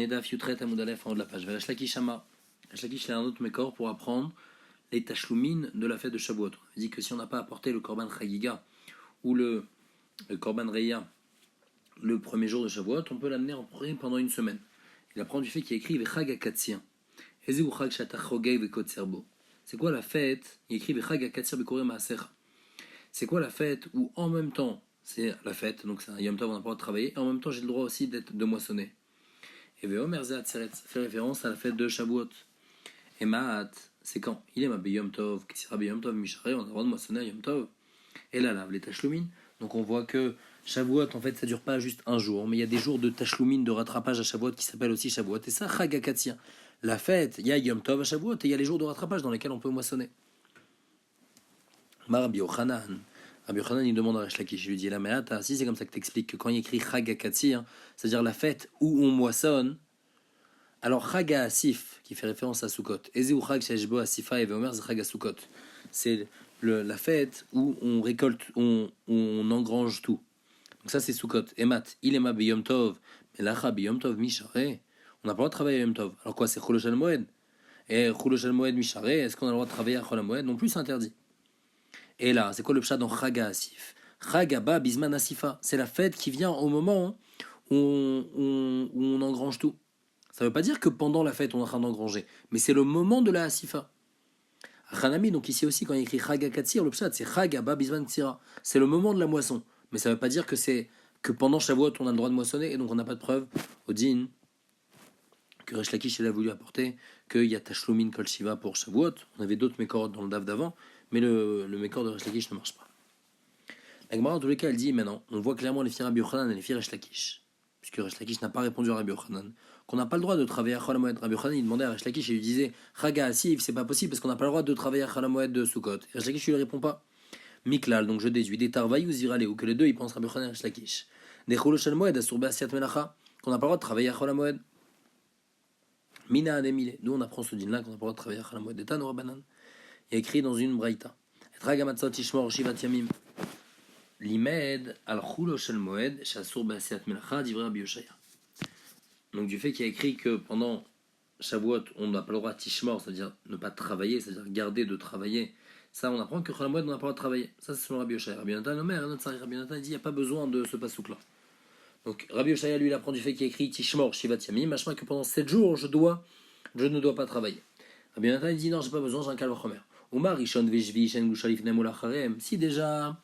est Daf Yutret Amoud Aleph en haut de la page. Resh Lakish Amar. Resh Lakish il a un autre mécor pour apprendre les tachloumines de la fête de Shavuot. On dit que si on n'a pas apporté le Korban Chagiga ou le Korban Reya le premier jour de Shavuot, on peut l'amener en prêt pendant une semaine. Il apprend du fait qu'il écrit Vechag Akatsir. Ezi ou Chag Shatachogei Vekotserbo. C'est quoi la fête? Il écrit Vechag Akatsir Bekore Maasecha. C'est quoi la fête où en même temps c'est la fête, donc c'est un Yom Tov, on n'a pas le droit de travailler, et en même temps j'ai le droit aussi de moissonner. Et Veomer Ze Atzeret, ça fait référence à la fête de Shavuot. Et Maat, c'est quand il est ma Yom Tov, Ktsira Yom Tov, Misharé, on a le droit de moissonner à Yom Tov. Et là, les tachloumines. Donc on voit que Shavuot, en fait, ça dure pas juste un jour, mais il y a des jours de tachloumines, de rattrapage à Shavuot qui s'appellent aussi Shavuot. Et ça, Chag HaKatzir. La fête, il y a Yom Tov à Shavuot et il y a les jours de rattrapage dans lesquels on peut moissonner. Rabbi Yochanan, il demande à Resh Lakish, je lui dis là, mais là, si c'est comme ça que t'expliques que quand il écrit Chag HaKatzir, c'est-à-dire la fête où on moissonne, alors Chag HaAsif, qui fait référence à Sukkot, Ezeu Chag Sheshbo Asifa et Veomer Chag HaSukkot, c'est la fête où on récolte, on engrange tout. Donc ça c'est Sukkot. Emat, Ilema Beyom Tov, Melacha Beyom Tov Misharé. On n'a pas le droit de travailler à Yom Tov. Alors quoi, c'est Cholosh al Moed. Et Cholosh al Moed Misharé, est-ce qu'on a le droit de travailler à Chol al Moed? Non plus, c'est interdit. Et là, c'est quoi le pshat dans Chag HaAsif? Chag Haba Bisman Asifa. C'est la fête qui vient au moment où on engrange tout. Ça ne veut pas dire que pendant la fête on est en train d'engranger, mais c'est le moment de la Asifa. Hanami, donc ici aussi, quand il écrit Chag HaKatzir, le pshat, c'est Chag Haba Bisman Tzira. C'est le moment de la moisson. Mais ça ne veut pas dire que c'est que pendant Shavuot, on a le droit de moissonner, et donc on n'a pas de preuve au din que Resh Lakish a voulu apporter qu'il y a Tashlumin Kol Shiva pour Shavuot. On avait d'autres mécors dans le daf d'avant, mais le mécor de Resh Lakish ne marche pas. La Gemara, en tous les cas, elle dit maintenant, on voit clairement les filles Rabbi Yochanan et les filles Resh Lakish, puisque Resh Lakish n'a pas répondu à Rabbi Yochanan, qu'on n'a pas le droit de travailler à Chol HaMoed. Rabbi Yochanan, il demandait à Resh Lakish et lui disait Chag HaAsif, c'est pas possible parce qu'on n'a pas le droit de travailler à Chol HaMoed de Sukkot. Et Resh Lakish lui répond pas. Miklal, donc je déduis des Tarvaï ou Zirale, ou que les deux ils pensent Rabbi Yochanan et Resh Lakish. Des Cholosh al Moed, Asur Be'asiat Melacha, qu'on n'a pas le droit de travailler à Chol HaMoed. Mina Ademile, nous on apprend ce din-là qu'on n'a pas le droit de travailler à Chol HaMoed. Etan Rabbanan, il y a écrit dans une braïta Etrag Hamatzot Ishmor Shivat Yamim. Limed al Cholosh al Moed, Shasur Be'asiat Melacha, d'Ivra Rabbi Yoshaya. Donc du fait qu'il y a écrit que pendant Shavuot, on n'a pas le droit de tishmor, c'est-à-dire ne pas travailler, c'est-à-dire garder de travailler. Ça, on apprend que Chol HaMoed, on n'a pas le droit de travailler. Ça, c'est selon Rabbi Yoshaya. Rabbi Yonatan, le maire, Rabbi Yonatan dit qu'il n'y a pas besoin de ce pasouk-là. Donc Rabbi Yoshaya, lui, il apprend du fait qu'il y a écrit tishmor, shivat yamim, machin que pendant 7 jours, je ne dois pas travailler. Rabbi Yonatan, il dit non, j'ai pas besoin, j'ai un calme chomer. Umar Rishon Veshvi, Shen Gushalif Nemolacharem. Si déjà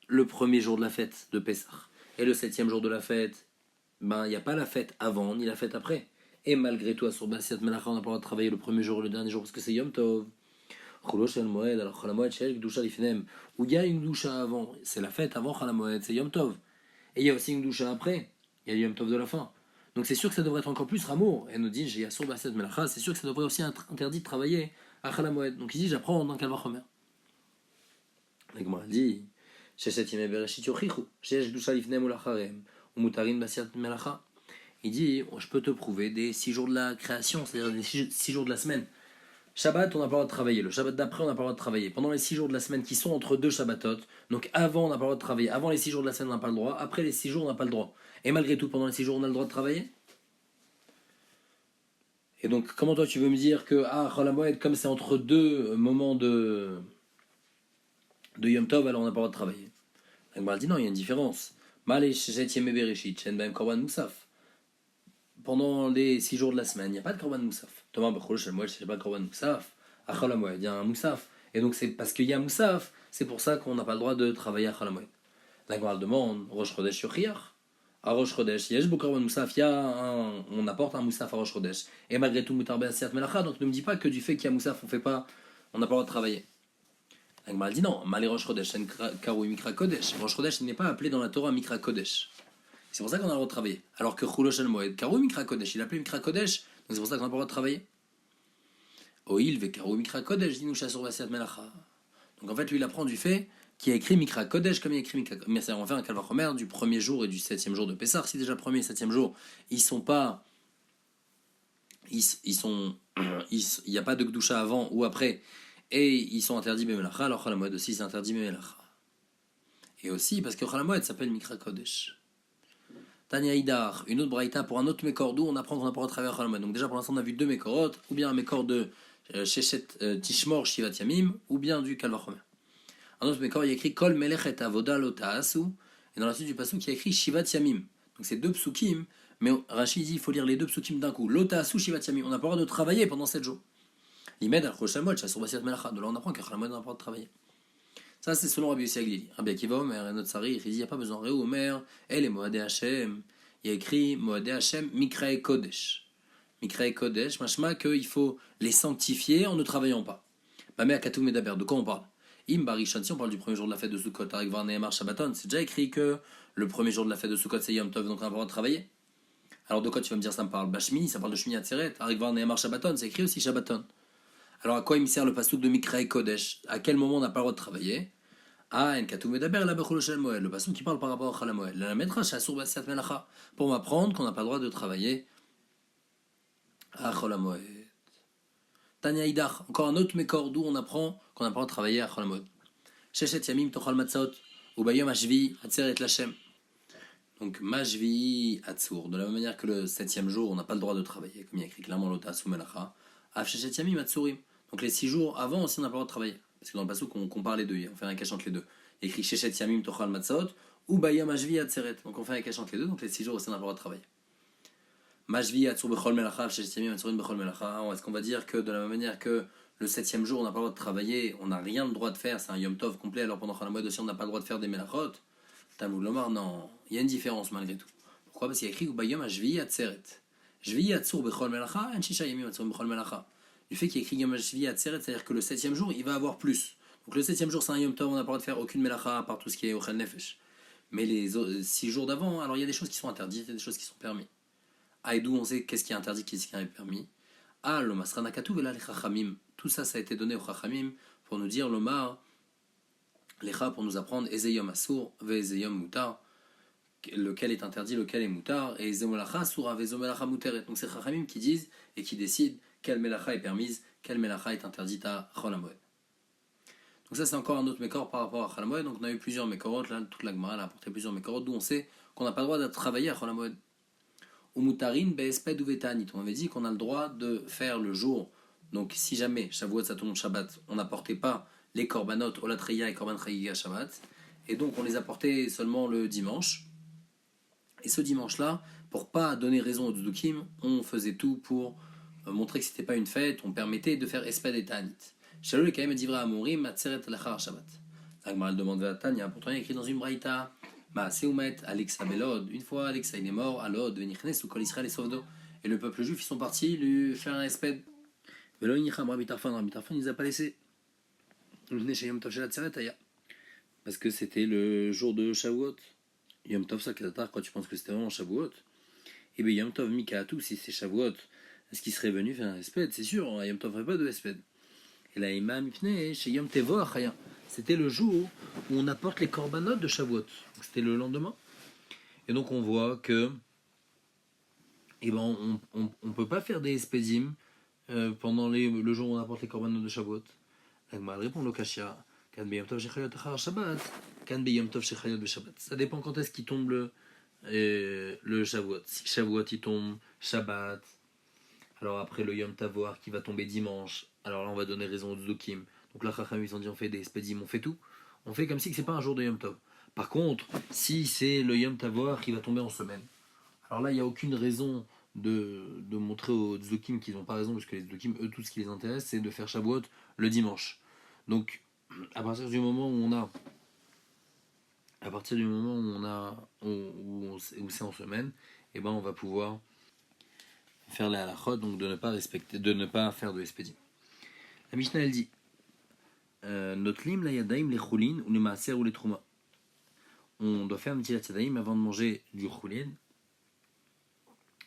le premier jour de la fête de Pessah et le 7e jour de la fête, ben il n'y a pas la fête avant ni la fête après. Et malgré tout, sur Basiat Melacha, on n'a pas le droit de travailler le premier jour et le dernier jour parce que c'est Yom Tov. Cholosh el Moed, alors Chol HaMoed Shel Gdusha Lifnem, où il y a une doucha avant, c'est la fête avant Chol HaMoed, c'est Yom Tov. Et il y a aussi une doucha après, il y a Yom Tov de la fin. Donc c'est sûr que ça devrait être encore plus Ramour. Et nous dit, j'ai sur Basiat Melacha, c'est sûr que ça devrait aussi être interdit de travailler à Chol HaMoed. Donc il dit, j'apprends dans Kalva Chomer. La Gemara dit, Sheshet Yemei Bereshit Yochichu, Shesh Gdusha Lifnem Ulacharem, Umutarin Basiat Melacha. Il dit, je peux te prouver des 6 jours de la création, c'est-à-dire des 6 jours de la semaine. Shabbat, on n'a pas le droit de travailler. Le Shabbat d'après, on n'a pas le droit de travailler. Pendant les 6 jours de la semaine qui sont entre deux Shabbatot, donc avant, on n'a pas le droit de travailler. Avant les 6 jours de la semaine, on n'a pas le droit. Après les 6 jours, on n'a pas le droit. Et malgré tout, pendant les 6 jours, on a le droit de travailler. Et donc, comment toi, tu veux me dire que, Chol HaMoed, comme c'est entre deux moments de Yom Tov, alors on n'a pas le droit de travailler. La Gemara dit non, il y a une différence. Pendant les 6 jours de la semaine, il n'y a pas de Korban Moussaf. Thomas, je ne sais pas de Korban Moussaf. À Chol HaMoed, il y a un Moussaf. Et donc, c'est parce qu'il y a Moussaf, c'est pour ça qu'on n'a pas le droit de travailler à Chol HaMoed. La Gemara demande Rosh Chodesh Yochiach. À Rosh Chodesh, il y a beaucoup de Korban Moussaf, on apporte un Moussaf à Rosh Chodesh. Et malgré tout, Moutar Be'asiat Melacha, donc ne me dis pas que du fait qu'il y a Moussaf, on n'a pas le droit de travailler. La Gemara dit non, Malé Rosh Chodesh, c'est Karou Mikra Kodesh. Rosh Chodesh, il n'est pas appelé dans la Torah Mikra Kodesh. C'est pour ça qu'on a le droit de travailler. Alors que Cholosh al Moed, Karou Mikra Kodesh, il appelé Mikra Kodesh, donc c'est pour ça qu'on n'a pas le droit de travailler. Oil ve Karou Mikra Kodesh, dit nous chassons Basiat Melacha. Donc en fait, lui, il apprend du fait qu'il a écrit Mikra Kodesh comme il a écrit Mikra Kodesh. Mais ça, on va faire un calvachomer du premier jour et du 7e jour de Pessah. Si déjà le premier et 7e jour, ils sont pas. Il n'y a pas de Gdusha avant ou après, et ils sont interdits Bemelacha, alors Chol HaMoed aussi, c'est interdit Bemelacha. Et aussi parce que Chol HaMoed s'appelle Mikra Kodesh. Tanya Idar, une autre braïta pour un autre mécor d'où on apprend qu'on n'a pas le droit de travailler à Chol Hamoed. Donc déjà pour l'instant on a vu deux mécorot, ou bien un mécor de Sheshet Tishmor Shivat Yamim, ou bien du Kalvachomer. Un autre mécor il y a écrit Kol Melechet Avoda Lo Ta'asu, et dans la suite du passage il y a écrit Shivat Yamim. Donc c'est deux psukim, mais Rashi dit il faut lire les deux psukim d'un coup. Lo Ta'asu Shivat Yamim, on n'a pas le droit de travailler pendant 7 jours. L'Imed al Chol Hamoed, Shasur Basiat Melacha, de là on apprend qu'à Chol Hamoed on n'a pas le droit de travailler. Ça, c'est selon Rabbi Yossi Aglili. Rabbi Akiva Omer, et notre Sari, il dit il n'y a pas besoin. Réou Omer, elle est Moadé Hashem. Il y a écrit Moadé Hashem, Mikrae Kodesh. Mikrae Kodesh, machma qu'il faut les sanctifier en ne travaillant pas. Mamé Akatou Medaber, de quoi on parle? Im Barishon, si on parle du premier jour de la fête de Sukkot, Arik Varneemar Shabbaton, c'est déjà écrit que le premier jour de la fête de Sukkot, c'est Yom Tov, donc on n'a pas le droit de travailler. Alors de quoi tu vas me dire ça me parle? Bashmini, ça parle de Shmini Atzeret. Arik Varneemar Shabbaton, c'est écrit aussi Shabbaton. Alors à quoi il me sert le pasuk de Mikrae Kodesh? À quel moment on n'a pas le droit de travailler? Ah, le passage qui parle par rapport à Chalamoel. La médrash Asur Basiat Melacha, pour m'apprendre qu'on n'a pas le droit de travailler à Chalamoel. Tanya Idach, encore un autre mécor d'où on apprend qu'on n'a pas le droit de travailler à Chalamoel. Sheshet Yamim Tochal Matzot, ou Bayom Ashvi, Atzeret Lachem. Donc Mashvi Atzur, de la même manière que le 7e jour, on n'a pas le droit de travailler, comme il y a écrit clairement l'Ota Asur Melacha. Af Sheshet Yamim Atzurim. Donc les 6 jours avant aussi, on n'a pas le droit de travailler. Parce que dans le passage, on compare les deux, on fait un cache entre les deux. Il y a écrit Sheshet Yamim Tochal Matzot ou Bayam Ashvi Atzeret. Donc on fait un cache entre les deux, donc les 6 jours aussi on n'a pas le droit de travailler. Mashvi Atzur Bechol Melacha, Sheshet Yamim Atzurim Bechol Melacha. Est-ce qu'on va dire que de la même manière que le 7e jour on n'a pas le droit de travailler, on n'a rien le droit de faire, c'est un Yom Tov complet, alors pendant Chalamoed aussi on n'a pas le droit de faire des Melachot? Talmud Lomar, non, il y a une différence malgré tout. Pourquoi? Parce qu'il y a écrit Bayam Ashvi Atzeret. Shvi Atzur Bechol Melacha, en Shisha Yamim Atzurim Bechol Melacha. Du fait qu'il y a écrit Yom Shvi Atzeret, c'est-à-dire que le 7e jour, il va avoir plus. Donc le 7e jour, c'est un Yom Tov, on n'a pas le droit de faire aucune melacha à part tout ce qui est Ochel Nefesh. Mais les 6 jours d'avant, alors il y a des choses qui sont interdites, il y a des choses qui sont permises. Ah, et d'où on sait qu'est-ce qui est interdit, qu'est-ce qui est permis. Ah, l'Omasrana Katou, vela les Chachamim. Tout ça, ça a été donné aux Chachamim pour nous dire l'Omar, l'Echa, pour nous apprendre Ezeyom Asur, Vezeyom Mutar, lequel est interdit, lequel est Mutar, et Ezemolacha Asura, Vezomelacha Muteret. Donc c'est Chachamim qui disent et qui décident quelle melacha est permise, quelle melacha est interdite à Chol Hamoed. Donc ça c'est encore un autre mécor par rapport à Chol Hamoed. Donc on a eu plusieurs mécorot, là toute la Gemara a apporté plusieurs mécorot, d'où on sait qu'on n'a pas le droit de travailler à Chol Hamoed. Ou mutarin be'esped ou vetanit. On avait dit qu'on a le droit de faire le jour. Donc si jamais Shavuot ça tombe Shabbat, on n'apportait pas les korbanot, olatreya et korban chagiga Shabbat, et donc on les apportait seulement le dimanche. Et ce dimanche-là, pour pas donner raison aux Dudukim, on faisait tout pour montrer que c'était pas une fête, on permettait de faire esped et tanit. Shalom Kaim Divra Amorim Atzeret Lachar Shabbat. L'Agmal demande à Tanya, pourtant il y a écrit dans une braïta, Ma Seumet Alexa Belod. Une fois Alexa il est mort, Alod Venichnes ou Kol Israël et Sovdo. Et le peuple juif ils sont partis lui faire un esped. Velo Inicham Rabbi Tarfon il les a pas laissés. Parce que c'était le jour de Shavuot. Yom Tov Sakatar, quoi tu penses que c'était vraiment Shavuot? Et bien Yom Tov Mikaatu, si c'est Shavuot, est-ce qu'il serait venu faire un esped? C'est sûr, Yom Tov ferait pas de esped. Et là, Imam Ifne, chez Yom Tevo Achaya. C'était le jour où on apporte les korbanot de Shavuot. C'était le lendemain. Et donc on voit que on peut pas faire des espédim pendant le jour où on apporte les korbanot de Shavuot. L'Agmal répond le Kashia. Kan Yom Tov Shechayot Achar Shabbat. Kan Yom Tov Shechayot Shabbat. Ça dépend quand est-ce qu'il tombe le Shavuot. Si Shavuot il tombe Shabbat, alors après le Yom Tavoar qui va tomber dimanche, alors là on va donner raison aux Dudukim. Donc là Chacham ils ont dit on fait des espédim, on fait tout. On fait comme si c'est pas un jour de Yom Tov. Par contre, si c'est le Yom Tavoar qui va tomber en semaine, alors là il n'y a aucune raison de montrer aux Dudukim qu'ils n'ont pas raison, parce que les Dudukim, eux, tout ce qui les intéresse, c'est de faire Shavuot le dimanche. Donc à partir du moment où c'est en semaine, et ben on va pouvoir faire la halachot, donc de ne pas faire de espédim. La Mishnah elle dit Notlim la yadaim les choulin ou les maaser ou les trouma. On doit faire netilat yadaim avant de manger du choulin,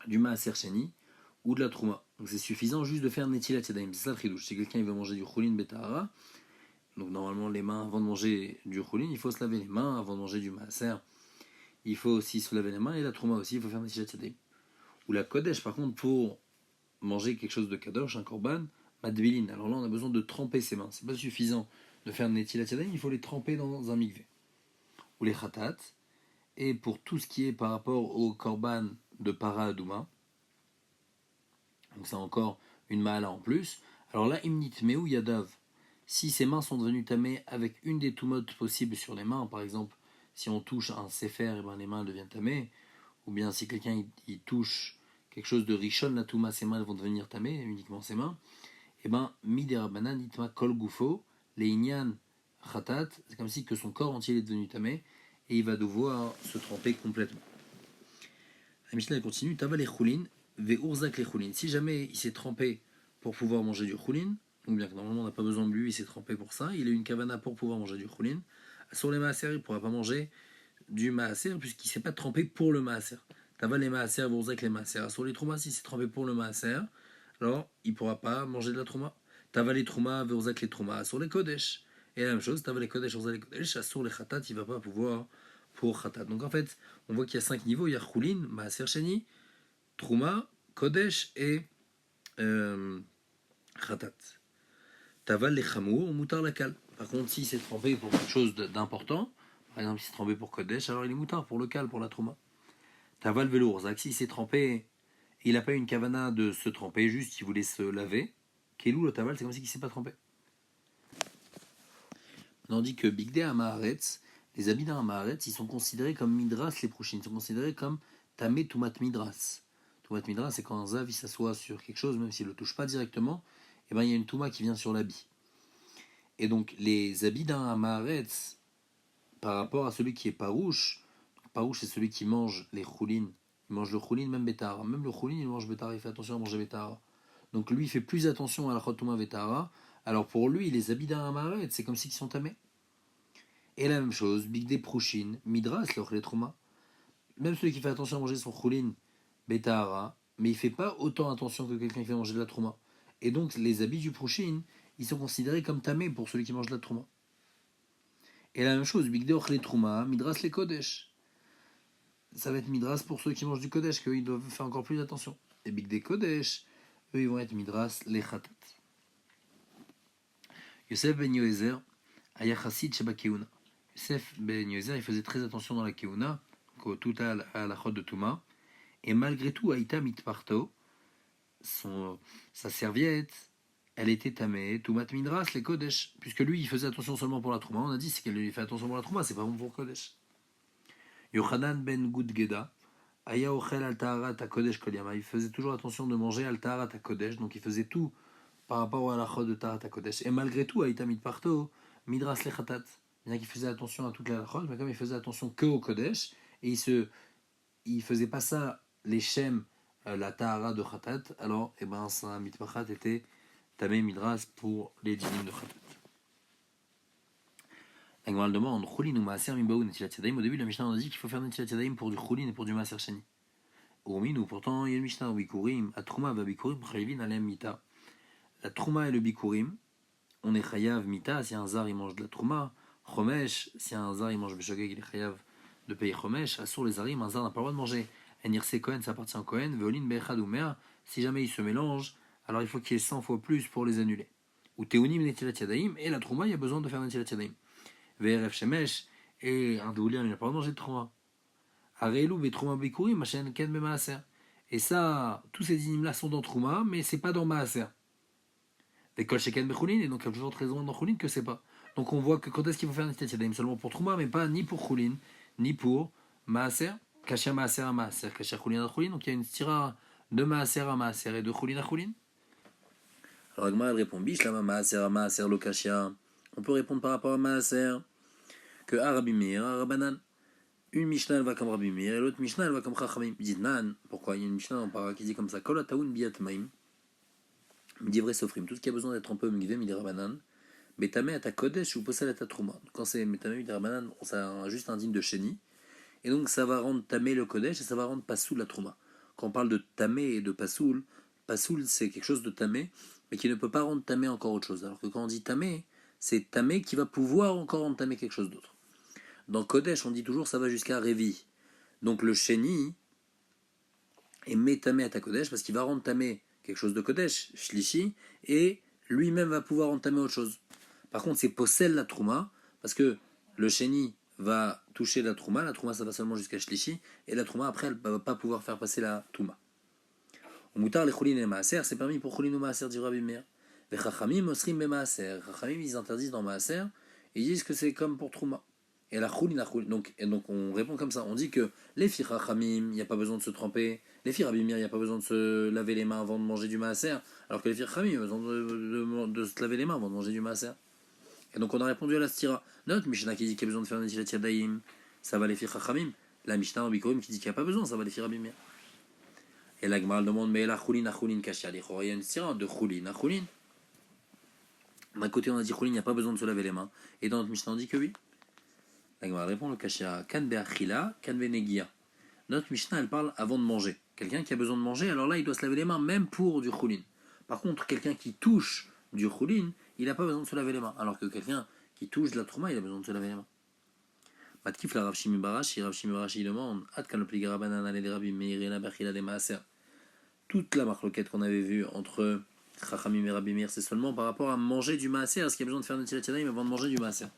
du maaser sheni ou de la trouma. Donc c'est suffisant juste de faire netilat yadaim. C'est ça le chidouche. Si quelqu'un il veut manger du choulin betahara, donc normalement les mains avant de manger du choulin, il faut se laver les mains. Avant de manger du maaser, il faut aussi se laver les mains, et la trouma aussi, il faut faire netilat yadaim. Ou la kodesh, par contre, pour manger quelque chose de kadosh, un korban, madvilin. Alors là, on a besoin de tremper ses mains. C'est pas suffisant de faire netilat yadayim, il faut les tremper dans un mikvé. Ou les khatat. et pour tout ce qui est par rapport au korban de para adouma, donc c'est encore une mahala en plus. Alors là, imnit meou yadav, si ses mains sont devenues tamées avec une des toumotes possibles sur les mains, par exemple, si on touche un sefer, et ben les mains deviennent tamées, ou bien si quelqu'un il touche quelque chose de rishon, la touma, ses mains vont devenir tamées, uniquement ses mains, et ben miderabanan itma kol gufo, les inyan khatat, c'est comme si que son corps entier est devenu tamé, et il va devoir se tremper complètement. La Mishnah continue, Tava les choulin, ve urzak les choulin. Si jamais il s'est trempé pour pouvoir manger du choulin, donc bien que normalement on n'a pas besoin de lui, il s'est trempé pour ça, il a une kavana pour pouvoir manger du choulin, sur les maaser, il ne pourra pas manger du maaser puisqu'il ne s'est pas trempé pour le maaser. Tava les maaser, ve urzak les maaser. Sur les troumas, s'il s'est trempé pour le maaser, alors il ne pourra pas manger de la trouma. Tava les troumas, ve urzak les troumas. Sur les kodesh. Et la même chose, tava les kodesh, urzak les kodesh, sur les khatat, il ne va pas pouvoir pour khatat. Donc en fait, on voit qu'il y a 5 niveaux, il y a choulin, maaser sheni, Trouma, Kodesh et Khatat. Taval les chamour, moutar la kal. Par contre, s'il s'est trempé pour quelque chose d'important, par exemple, s'il s'est trempé pour Kodesh, alors il est moutar pour le kal, pour la Trouma. Taval velourzak, s'il s'est trempé, il n'a pas eu une kavana de se tremper, juste il voulait se laver. Kelou le taval, c'est comme si il ne s'est pas trempé. On dit que Bigdé à Maharetz, les habits d'un Maharetz, ils sont considérés comme midras les prochains, ils sont considérés comme tamé tumat midras. Toumat midra, c'est quand un zav il s'assoit sur quelque chose, même s'il ne le touche pas directement, et ben il y a une touma qui vient sur l'habit. Et donc les habits d'un maharetz, par rapport à celui qui est parouche, parouche c'est celui qui mange les choulines, il mange le choulin même betara, même le choulin il mange betara, il fait attention à manger betara. Donc lui il fait plus attention à la chotouma betara, alors pour lui les habits d'un maharetz c'est comme s'ils sont tamés. Et la même chose, bigdé prouchin, midras les trouma, même celui qui fait attention à manger son choulin Betahara, mais il ne fait pas autant attention que quelqu'un qui fait manger de la trouma. Et donc les habits du prochain, ils sont considérés comme tamés pour celui qui mange de la trouma. Et la même chose, Bigdeoch les trouma, Midras les kodesh. Ça va être Midras pour ceux qui mangent du kodesh, qu'eux ils doivent faire encore plus attention. Et Bigde kodesh, eux ils vont être Midras les khatat. Yosef ben Yoézer, Ayachassid Sheba Keuna. Yosef ben Yoézer, il faisait très attention dans la Keuna, tout à la chod de Touma. Et malgré tout, Aïta mitparto, sa serviette, elle était tamée, Toumat Midras, les Kodesh. Puisque lui, il faisait attention seulement pour la Trouma. On a dit, c'est qu'elle lui fait attention pour la Trouma, c'est pas bon pour Kodesh. Yochanan ben Gudgeda, Aya Ochel al Taharat à Kodesh Kolyama. Il faisait toujours attention de manger al Taharat à Kodesh, donc il faisait tout par rapport à la Chod de Taharat à Kodesh. Et malgré tout, Aïta mitparto, Midras le Khatat. Bien qu'il faisait attention à toute la Chod, mais comme il faisait attention que au Kodesh, et il faisait pas ça, les Shem, la Tahara de Khatat, alors eh ben, sa mitpachat était Tamé Midras pour les dynimes de Khatat. La Gemara demande Choulin ou Maaser Mibaou Netilat Yadayim. Au début, la Mishnah nous a dit qu'il faut faire Netilat Yadayim pour du Choulin et pour du Maaser Sheni. Ou pourtant, il y a une Mishnah au Bikurim, à Trouma va Bikurim, Chayvin Alem Mita. La Trouma et le Bikurim, on est Chayav Mita si un zar il mange de la Trouma, Chomesh, si un zar il mange Beshogeg, il est Chayav de payer Chomesh, Assur les Zarim, un zar n'a pas le droit de manger. Enirse Kohen, ça appartient au Kohen, Veolin Bechad ou Mea, si jamais ils se mélangent, alors il faut qu'il y ait 100 fois plus pour les annuler. Ou Teunim Netilat Yadayim, et la Trouma, il y a besoin de faire Netilat Yadayim. VRF Shemesh, et un Doulien, il n'a pas le droit de manger de Trouma. Arelou, Betrouma Bikurim, Machen Ken Maaser. Et ça, tous ces dynimes-là sont dans Trouma, mais c'est pas dans Maaser. Des Kol Sheken Bechoulin, et donc il y a toujours raison dans Choulin que c'est pas. Donc on voit que quand est-ce qu'il faut faire Netilat Yadayim seulement pour Trouma, mais pas ni pour Choulin, ni pour Maaser. Kachia Maaser à Maaser, Kachia Choulin à Choulin, donc il y a une stira de Maaser à Maaser et de Choulin à Choulin. Alors Agma elle répond Bishlama Maaser à Maaser lo Kachia. On peut répondre par rapport à Maaser que Rabbi Meir, Rabbanan. Une Mishnah elle va comme Rabbi Meir et l'autre Mishnah elle va comme Chachamim. Ditnan, pourquoi il y a une Mishnah qui dit comme ça Kol Ataoun Biat Maim. Divrei Sofrim, tout ce qui a besoin d'être un peu Migdem, il est Rabbanan. Betame à ta Kodesh ou Posel à ta Trouma. Quand c'est Betame, il est Rabbanan, ça a juste un digne de Sheni. Et donc ça va rendre tamé le Kodesh et ça va rendre Pasoul la Trouma. Quand on parle de tamé et de Pasoul, Pasoul c'est quelque chose de tamé, mais qui ne peut pas rendre tamé encore autre chose. Alors que quand on dit tamé, c'est tamé qui va pouvoir encore rendre tamé quelque chose d'autre. Dans Kodesh, on dit toujours ça va jusqu'à Révi. Donc le Sheni est métamé à ta Kodesh parce qu'il va rendre tamé quelque chose de Kodesh, Shlishi, et lui-même va pouvoir rendre tamé autre chose. Par contre, c'est Possel la Trouma, parce que le Sheni va toucher la trouma ça va seulement jusqu'à shlishi, et la trouma après elle ne va pas pouvoir faire passer la touma. Au moutar les choulin et maaser, c'est permis pour choulin ou maaser, dit Rabbi Meir. Les chachamim osrim be maaser, chachamim ils interdisent dans maaser, ils disent que c'est comme pour trouma. Et la choulin, donc on répond comme ça, on dit que les filles chachamim, il n'y a pas besoin de se tremper, les filles Rabbi Meir, il n'y a pas besoin de se laver les mains avant de manger du maaser, alors que les filles chachamim, il y a besoin de se laver les mains avant de manger du maaser. Et donc on a répondu à la stira. Notre Mishnah qui dit qu'il y a besoin de faire Netilat Yadayim, ça va les filles chachamim. La Mishnah en Bikorim qui dit qu'il n'y a pas besoin, ça va les filles Rabbi Meir. Et la Gemara demande, mais la choulin kashia, il y a une stira de choulin. D'un côté on a dit choulin, il n'y a pas besoin de se laver les mains. Et dans notre Mishnah on dit que oui. La Gemara répond, le kashia, kan be'achila, kan be'negia. Notre Mishnah elle parle avant de manger. Quelqu'un qui a besoin de manger, alors là il doit se laver les mains même pour du choulin. Par contre, quelqu'un qui touche du choulin, il n'a pas besoin de se laver les mains. Alors que quelqu'un qui touche de la trouma, il a besoin de se laver les mains. Matkif la Rav Shimi Barashi il demande Atkan le pligarabanan ale de Rabbi Meir et la Bachila des Maaser. Toute la marloquette qu'on avait vue entre Chachamim et Rabbi Meir, c'est seulement par rapport à manger du Maaser. Est-ce qu'il y a besoin de faire Netilat Yadayim avant de manger du Maaser?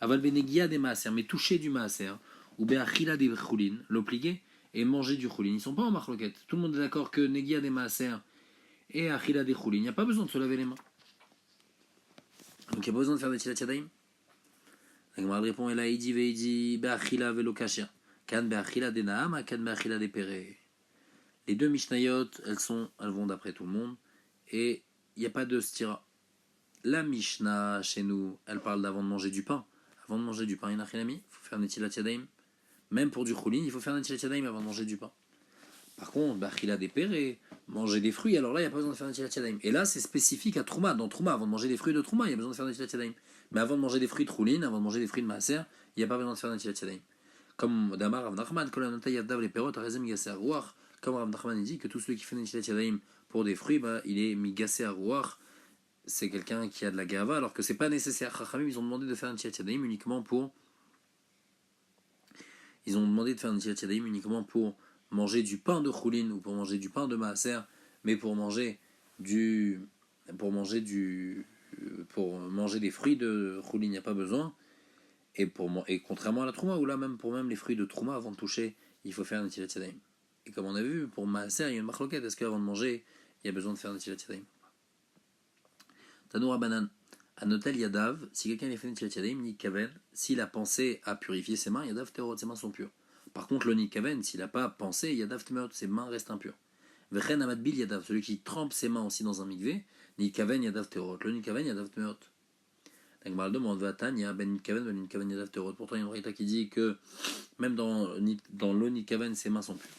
Aval benegia des Maaser, mais toucher du Maaser, ou be'achila des choulin, l'obligé, et manger du choulin. Ils ne sont pas en marloquette. Tout le monde est d'accord que negia des Maaser et achila des choulin, il n'y a pas besoin de se laver les mains. Donc il n'y a pas besoin de faire Netilat Yadayim. La Gemara répond, elle a dit be'achila velo kasher. Kan be'achila de naam, kan be'achila de pere. Les deux Mishnayot, elles vont d'après tout le monde, et il n'y a pas de stira. La Mishnah, chez nous, elle parle d'avant de manger du pain. Avant de manger du pain, il faut faire Netilat Yadayim. Même pour du choulin, il faut faire Netilat Yadayim avant de manger du pain. Par contre, be'achila de pere, manger des fruits, alors là, il n'y a pas besoin de faire Netilat Yadayim. Et là, c'est spécifique à Trouma. Dans Trouma, avant de manger des fruits de Trouma, il y a besoin de faire Netilat Yadayim. Mais avant de manger des fruits de choulin, avant de manger des fruits de maaser, il n'y a pas besoin de faire Netilat Yadayim. Comme Damar Rav Nachman, comme Rav Nachman dit que tout celui qui fait Netilat Yadayim pour des fruits, il est migasé à rouar, c'est quelqu'un qui a de la gava, alors que c'est pas nécessaire. Chachamim, ils ont demandé de faire Netilat Yadayim uniquement pour manger du pain de choulin ou pour manger du pain de maaser, mais pour manger des fruits de choulin, il n'y a pas besoin. Et contrairement à la trouma, où là même pour même les fruits de trouma, avant de toucher, il faut faire un netilat yadayim. Et comme on a vu, pour maaser, il y a une marloquette, est-ce qu'avant de manger, il y a besoin de faire un netilat yadayim? Tanoura banan. Anotel yadav, si quelqu'un a fait un netilat yadayim, ni kaven, s'il a pensé à purifier ses mains, yadav terot, ses mains sont pures. Par contre, le ni kaven, s'il n'a pas pensé, yadav temerot, ses mains restent impures. Vechen amadbil yadav, celui qui trempe ses mains aussi dans un mikvé, ni kaven yadav terot, le ni kaven yadav temerot. La Gemara demande Vatania ben Nikaven Yadav Terot. Pourtant, il y a une raïta qui dit que même dans le Nikaven, ses mains sont pures.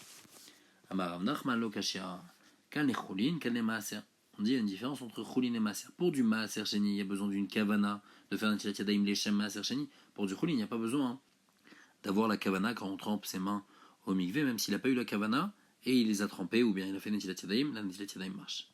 Amar Nachman lo kashia. Kan les choulin, kan les maaser. On dit il y a une différence entre choulin et maaser. Pour du maaser sheni, il y a besoin d'une kavana, de faire un tilat yadayim leshem maaser sheni. Pour du choulin, il n'y a pas besoin d'avoir la kavana quand on trempe ses mains au mikvé, même s'il n'a pas eu la kavana et il les a trempées ou bien il a fait un tilat yadayim, la tilat yadayim marche.